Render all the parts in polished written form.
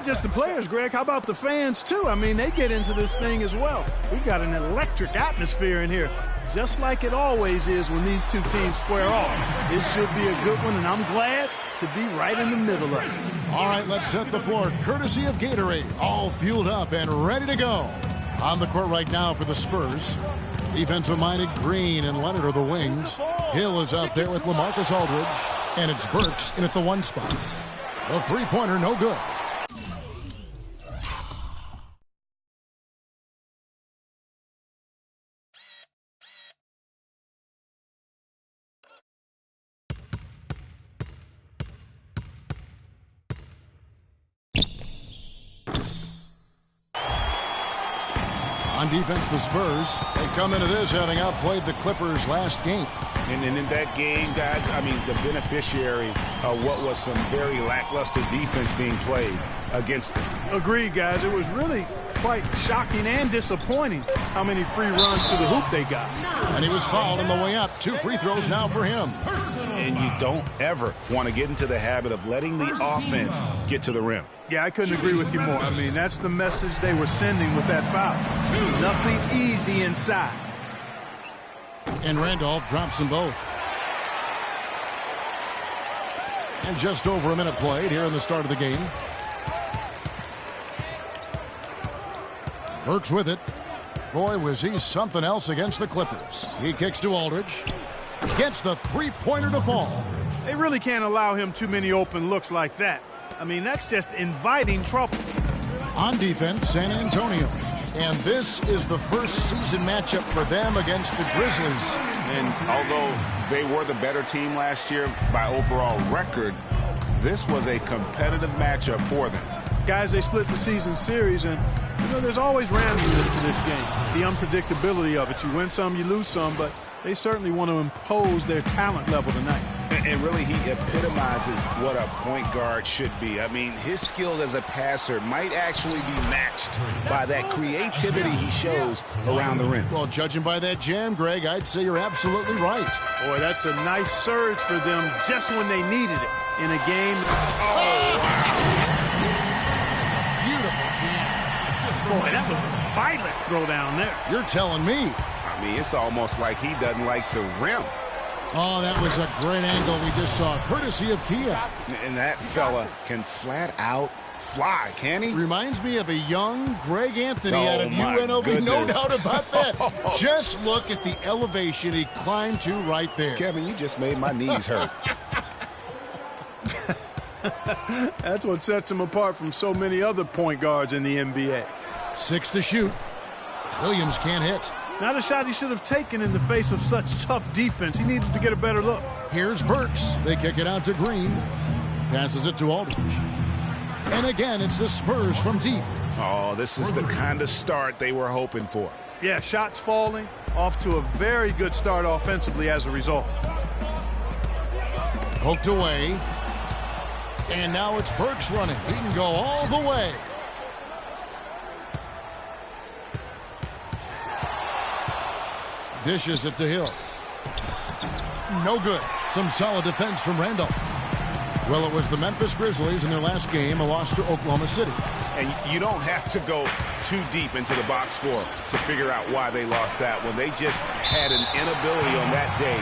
just the players, Greg. How about the fans, too? I mean, they get into this thing as well. We've got an electric atmosphere in here, just like it always is when these two teams square off. It should be a good one, and I'm glad to be right in the middle of it. All right, let's set the floor, courtesy of Gatorade. All fueled up and ready to go. On the court right now for the Spurs. Defensive-minded Green and Leonard are the wings. Hill is out there with LaMarcus Aldridge. And it's Burks in at the 1 spot. The three-pointer, no good. On defense, the Spurs, they come into this having outplayed the Clippers last game. And in that game, guys, I mean, the beneficiary of what was some very lackluster defense being played against them. Agreed, guys. It was really quite shocking and disappointing how many free runs to the hoop they got. And he was fouled on the way up. 2 free throws now for him. And you don't ever want to get into the habit of letting the offense get to the rim. Yeah, I couldn't agree with you more. I mean, that's the message they were sending with that foul. Nothing easy inside. And Randolph drops them both. And just over a minute played here in the start of the game. Burks with it. Boy, was he something else against the Clippers. He kicks to Aldridge. Gets the three-pointer to fall. They really can't allow him too many open looks like that. I mean, that's just inviting trouble. On defense, San Antonio. And this is the first season matchup for them against the Grizzlies. And although they were the better team last year by overall record, this was a competitive matchup for them. Guys, they split the season series, and, you know, there's always randomness to this game. The unpredictability of it. You win some, you lose some, but they certainly want to impose their talent level tonight. And really, he epitomizes what a point guard should be. I mean, his skills as a passer might actually be matched by that creativity he shows around the rim. Well, judging by that jam, Greg, I'd say you're absolutely right. Boy, that's a nice surge for them just when they needed it in a game. Oh, wow. It's a beautiful jam. Boy, that was a violent throw down there. You're telling me. I mean, it's almost like he doesn't like the rim. Oh, that was a great angle we just saw, courtesy of Kia. And that fella can flat out fly, can he? Reminds me of a young Greg Anthony out of my UNLV, goodness. no doubt about that. Just look at the elevation he climbed to right there. Kevin, you just made my knees hurt. That's what sets him apart from so many other point guards in the NBA. 6 to shoot. Williams can't hit. Not a shot he should have taken in the face of such tough defense. He needed to get a better look. Here's Burks. They kick it out to Green. Passes it to Aldridge. And again, it's the Spurs from deep. Oh, this is the kind of start they were hoping for. Yeah, shots falling. Off to a very good start offensively as a result. Poked away. And now it's Burks running. He can go all the way. Dishes it to Hill. No good. Some solid defense from Randolph. Well, it was the Memphis Grizzlies in their last game, a loss to Oklahoma City. And you don't have to go too deep into the box score to figure out why they lost that one. They just had an inability on that day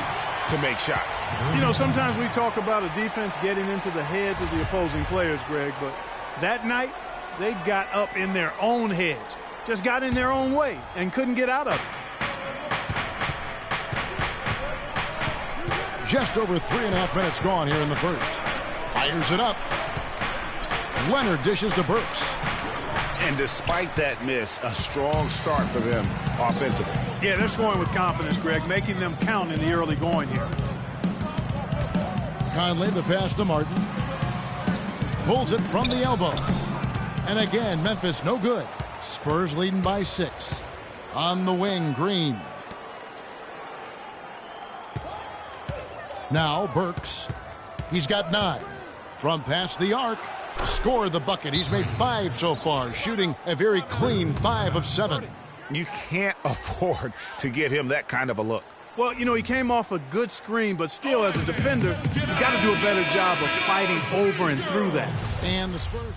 to make shots. You know, sometimes we talk about a defense getting into the heads of the opposing players, Greg, but that night they got up in their own heads. Just got in their own way and couldn't get out of it. Just over 3.5 minutes gone here in the first. Fires it up. Leonard dishes to Burks. And despite that miss, a strong start for them offensively. Yeah, they're scoring with confidence, Greg, making them count in the early going here. Conley, the pass to Martin. Pulls it from the elbow. And again, Memphis no good. Spurs leading by 6. On the wing, Green. Now Burks. He's got 9. From past the arc. Scored the bucket. He's made 5 so far, shooting a very clean 5 of 7. You can't afford to get him that kind of a look. Well, you know, he came off a good screen, but still, as a defender, you got to do a better job of fighting over and through that. And the Spurs.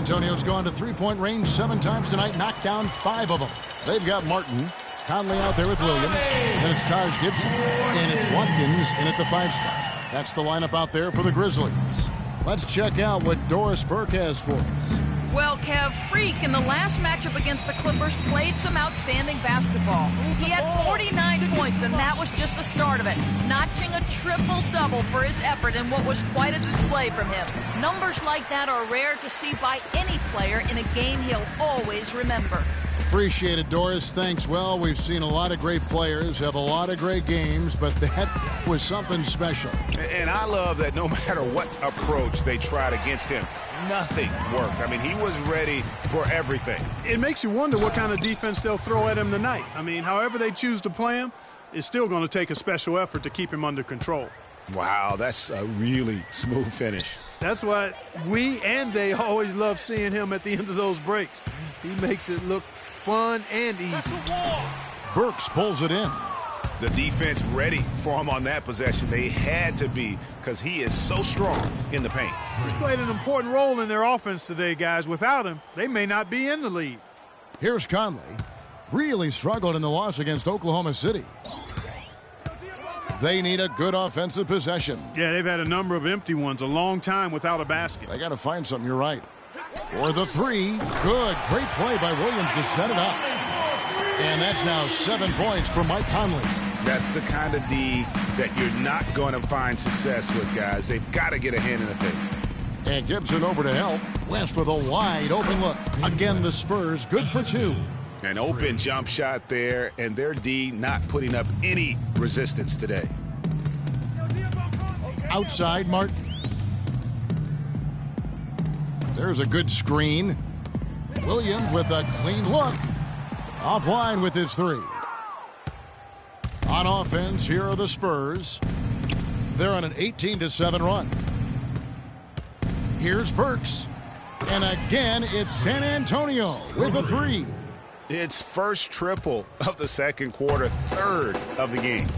Antonio's gone to three-point range 7 times tonight, knocked down 5 of them. They've got Martin, Conley out there with Williams, and it's Taj Gibson, and it's Watkins in at the 5 spot. That's the lineup out there for the Grizzlies. Let's check out what Doris Burke has for us. Well, Kev, Freak in the last matchup against the Clippers played some outstanding basketball. He had 49 points, and that was just the start of it, notching a triple-double for his effort in what was quite a display from him. Numbers like that are rare to see by any player in a game he'll always remember. Appreciate it, Doris. Thanks. Well, we've seen a lot of great players have a lot of great games, but that was something special. And I love that no matter what approach they tried against him, nothing worked. I mean, he was ready for everything. It makes you wonder what kind of defense they'll throw at him tonight. I mean, however they choose to play him, it's still going to take a special effort to keep him under control. Wow, that's a really smooth finish. That's why we and they always love seeing him at the end of those breaks. He makes it look fun and easy. Burks pulls it in. The defense ready for him on that possession. They had to be, because he is so strong in the paint. He's played an important role in their offense today, guys. Without him, they may not be in the lead. Here's Conley. Really struggled in the loss against Oklahoma City. They need a good offensive possession. Yeah, they've had a number of empty ones, a long time without a basket. They got to find something, you're right. For the 3, good. Great play by Williams to set it up. And that's now 7 points for Mike Conley. That's the kind of D that you're not going to find success with, guys. They've got to get a hand in the face. And Gibson over to help. West with a wide open look. Again, the Spurs good for 2. An open jump shot there, and their D not putting up any resistance today. Outside, Martin. There's a good screen. Williams with a clean look. Offline with his 3. On offense, here are the Spurs. They're on an 18-7 run. Here's Burks. And again, it's San Antonio with a 3. It's first triple of the second quarter, third of the game.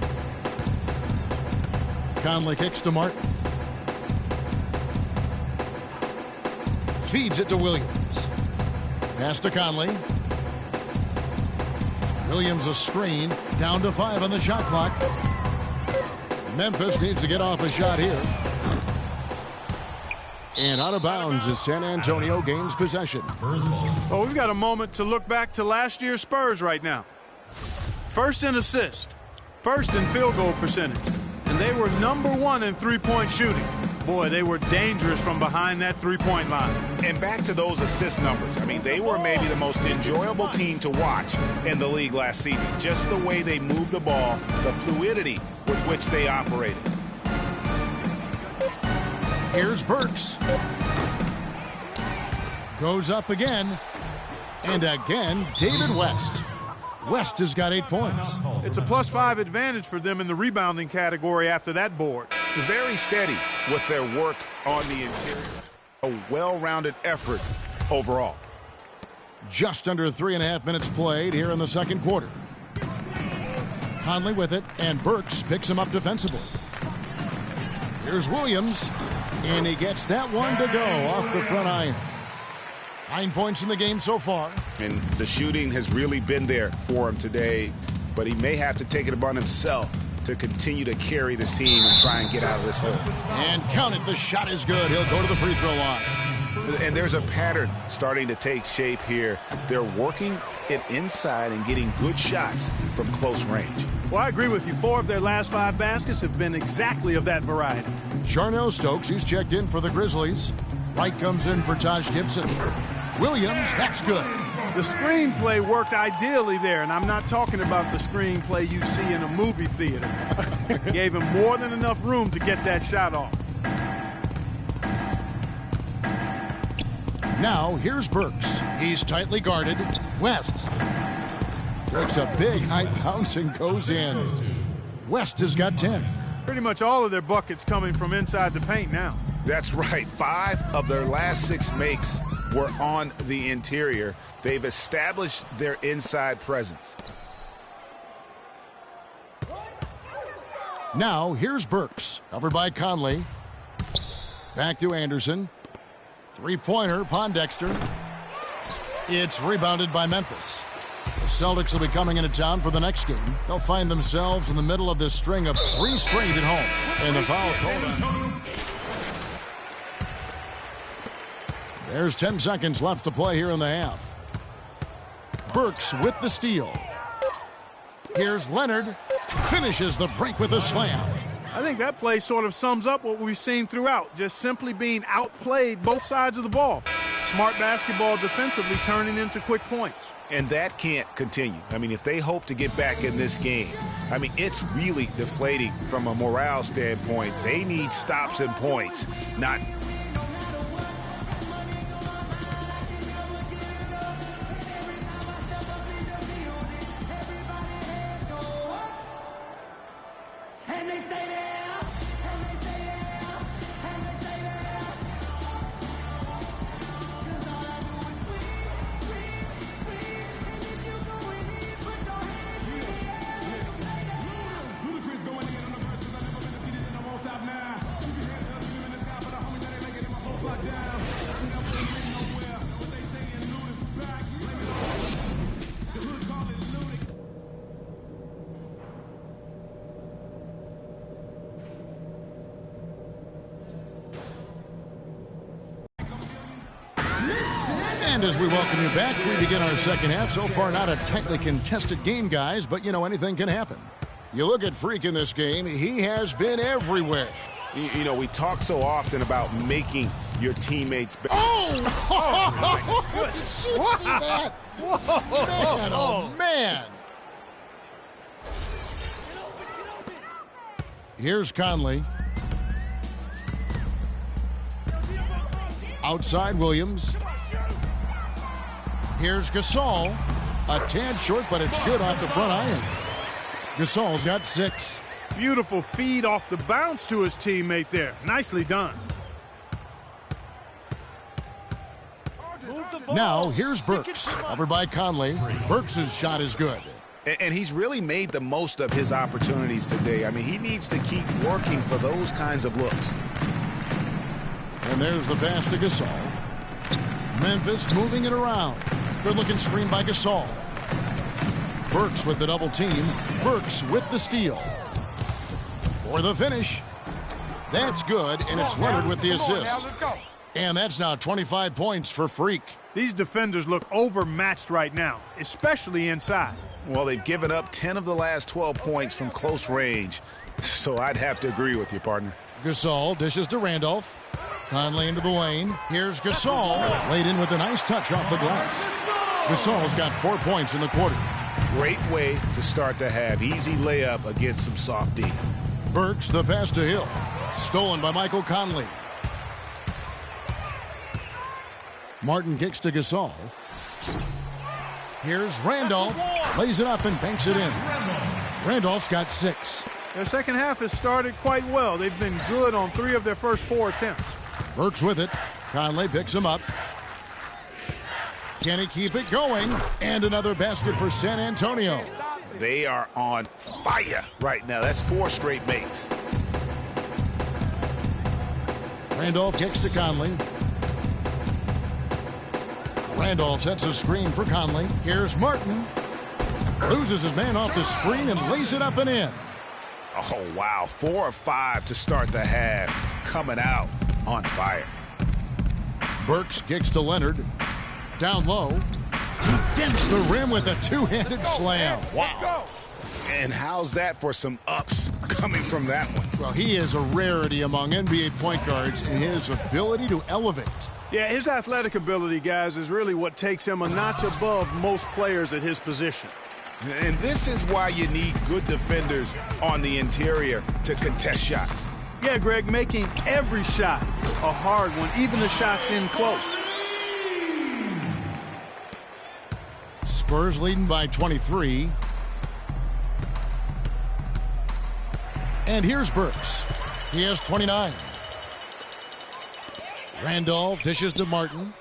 Conley kicks to Martin. Feeds it to Williams. Pass to Conley. Williams a screen. Down to 5 on the shot clock. Memphis needs to get off a shot here. And out of bounds as San Antonio gains possession. Well, we've got a moment to look back to last year's Spurs right now. First in assists, first in field goal percentage, and they were #1 in three-point shooting. Boy, they were dangerous from behind that three-point line. And back to those assist numbers. I mean, they were maybe the most enjoyable team to watch in the league last season. Just the way they moved the ball, the fluidity with which they operated. Here's Burks. Goes up again. And again, David West. West has got 8 points. It's a +5 advantage for them in the rebounding category after that board. Very steady with their work on the interior. A well-rounded effort overall. Just under 3.5 minutes played here in the second quarter. Conley with it, and Burks picks him up defensively. Here's Williams, and he gets that one to go off the front iron. 9 points in the game so far. And the shooting has really been there for him today, but he may have to take it upon himself to continue to carry this team and try and get out of this hole. And count it, the shot is good. He'll go to the free throw line. And there's a pattern starting to take shape here. They're working it inside and getting good shots from close range. Well, I agree with you. 4 of their last 5 baskets have been exactly of that variety. Charnel Stokes, he's checked in for the Grizzlies. Wright comes in for Taj Gibson. Williams, that's good. The screenplay worked ideally there, and I'm not talking about the screenplay you see in a movie theater. Gave him more than enough room to get that shot off. Now, here's Burks. He's tightly guarded. West takes a big high bounce and goes in. West has got 10. Pretty much all of their buckets coming from inside the paint now. That's right. 5 of their last 6 makes were on the interior. They've established their inside presence. Now, here's Burks. Covered by Conley. Back to Anderson. Three-pointer, Pondexter. It's rebounded by Memphis. The Celtics will be coming into town for the next game. They'll find themselves in the middle of this string of 3 straight at home. And the foul called. There's 10 seconds left to play here in the half. Burks with the steal. Here's Leonard. Finishes the break with a slam. I think that play sort of sums up what we've seen throughout. Just simply being outplayed both sides of the ball. Smart basketball defensively turning into quick points. And that can't continue. I mean, if they hope to get back in this game, I mean, it's really deflating from a morale standpoint. They need stops and points, not... And as we welcome you back, we begin our second half. So far, not a tightly contested game, guys, but, you know, anything can happen. You look at Freak in this game, he has been everywhere. You know, we talk so often about making your teammates better. Oh! Did you see that? Whoa! Man, oh, man. Here's Conley. Outside Williams. Here's Gasol. A tad short, but it's good off the front iron. Gasol's got 6. Beautiful feed off the bounce to his teammate there. Nicely done. Now, here's Burks. Covered by Conley. Burks' shot is good. And he's really made the most of his opportunities today. I mean, he needs to keep working for those kinds of looks. And there's the pass to Gasol. Memphis moving it around. Good-looking screen by Gasol. Burks with the double team. Burks with the steal. For the finish. That's good, and it's Leonard with the assist. And that's now 25 points for Freak. These defenders look overmatched right now, especially inside. Well, they've given up 10 of the last 12 points from close range, so I'd have to agree with you, partner. Gasol dishes to Randolph. Conley into the lane. Here's Gasol. Laid in with a nice touch off the glass. Gasol's got 4 points in the quarter. Great way to start the half. Easy layup against some soft D. Burks the pass to Hill. Stolen by Michael Conley. Martin kicks to Gasol. Here's Randolph. Lays it up and banks it in. Randolph's got 6. Their second half has started quite well. They've been good on 3 of their first 4 attempts. Burks with it. Conley picks him up. Can he keep it going? And another basket for San Antonio. They are on fire right now. That's 4 straight makes. Randolph kicks to Conley. Randolph sets a screen for Conley. Here's Martin. Loses his man off the screen and lays it up and in. Oh, wow. 4 of 5 to start the half. Coming out on fire. Burks kicks to Leonard. Down low. He dents the rim with a 2-handed slam. Wow. And how's that for some ups coming from that one? Well, he is a rarity among NBA point guards in his ability to elevate. Yeah, his athletic ability, guys, is really what takes him a notch above most players at his position. And this is why you need good defenders on the interior to contest shots. Yeah, Greg, making every shot a hard one, even the shots in close. Spurs leading by 23. And here's Burks. He has 29. Randolph dishes to Martin.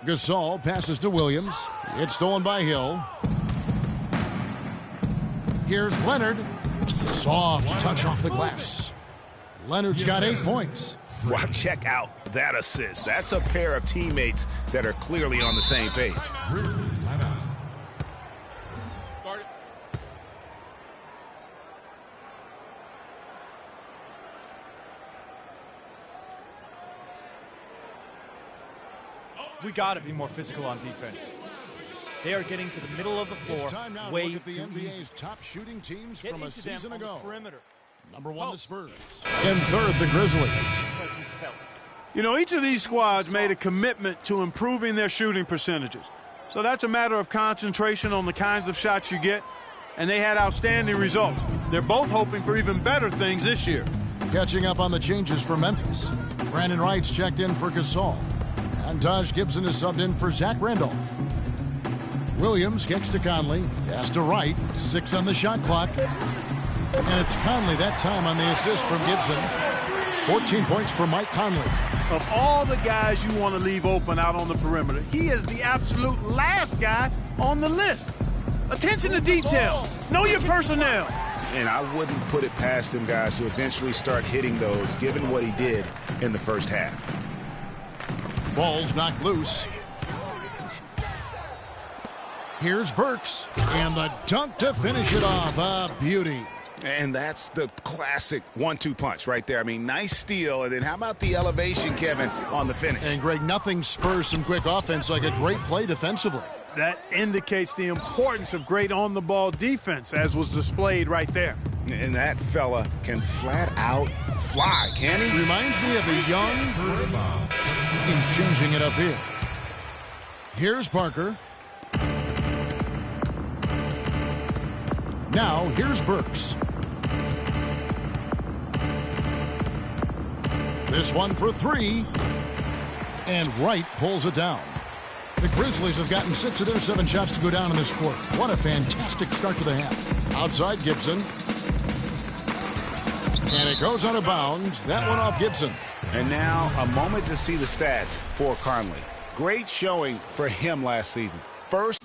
Gasol passes to Williams. It's stolen by Hill. Here's Leonard. Soft touch off the glass. Leonard's got 8 points. Well, check out that assist. That's a pair of teammates that are clearly on the same page. Grizzlies timeout. We got to be more physical on defense. They are getting to the middle of the floor It's time now to way look at the too NBA's easy. top shooting teams Get from a into them season on the ago. perimeter. Number 1, the Spurs. In third, the Grizzlies. Presence felt. You know, each of these squads made a commitment to improving their shooting percentages. So that's a matter of concentration on the kinds of shots you get, and they had outstanding results. They're both hoping for even better things this year. Catching up on the changes for Memphis. Brandon Wright's checked in for Gasol. And Taj Gibson is subbed in for Zach Randolph. Williams kicks to Conley. Pass to Wright. 6 on the shot clock. And it's Conley that time on the assist from Gibson. 14 points for Mike Conley. Of all the guys you want to leave open out on the perimeter, he is the absolute last guy on the list. Attention to detail. Know your personnel. And I wouldn't put it past him, guys, to eventually start hitting those, given what he did in the first half. Ball's knocked loose. Here's Burks. And the dunk to finish it off. A beauty. And that's the classic 1-2 punch right there. I mean, nice steal. And then how about the elevation, Kevin, on the finish? And Greg, nothing spurs some quick offense like a great play defensively. That indicates the importance of great on-the-ball defense, as was displayed right there. And that fella can flat out fly, can he? Reminds me of a young... He's changing it up here. Here's Parker. Now, here's Burks. This one for 3. And Wright pulls it down. The Grizzlies have gotten 6 of their 7 shots to go down in this quarter. What a fantastic start to the half. Outside Gibson. And it goes out of bounds. That one off Gibson. And now a moment to see the stats for Conley. Great showing for him last season. First